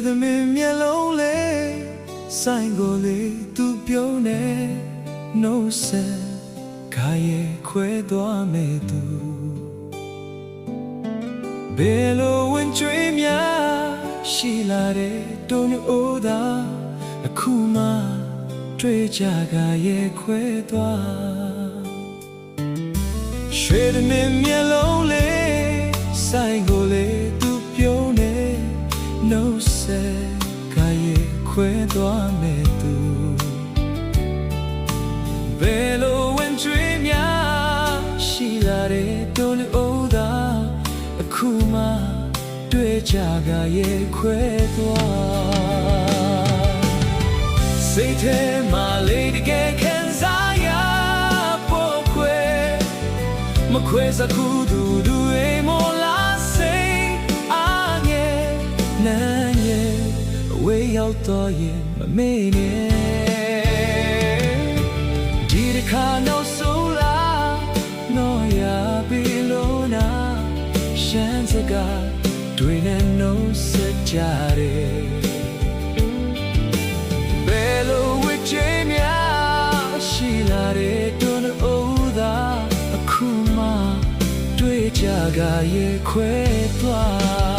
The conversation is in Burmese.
သမင်မျက်လုံးလေးဆိုင်ကိုလေးသူပြုံးနေနှုတ်ဆက်ခါရဲ့ခွဲသွားမဲ့သူဘယ်လိုဝင်ကြွေးများရှိလာတဲ့တုံးအိုးသာအခုမှတွေ့ကြကရဲ့ခွဲသွားရွှေသမင်မျက်လုံးလေးဆိုင်ကိုလေးသူပြုံးနေနှုတ်ဆက်ခါရဲ့ခွဲသွားမဲ့သူဘယ်လိုဝင်ကြွေးများရှိလာတဲ့တုံးအိုးသာအခုမှတွေ့ကြကရဲ့ခွဲသွားစိတ်ထဲမှာလေးတကယ်ခံစားရဖို့ခွဲမခွဲစခုသူတွေမို့လားစိတ်အားငယ်နမ်းရဲ့အဝေးရောက်တော့ရင်မမေ့နဲ့ဒီတစ်ခါနောက်ဆုံးလားနော်ရပြီလို့နာရှမ်းစကားတွေနဲ့နှုတ်ဆက်ကြတယ်ဘယ်လိုဝစ်ချေများရှိလာတဲ့တွန်းအိုးသာအခုမှတွေ့ကြကရဲ့ခွဲသွား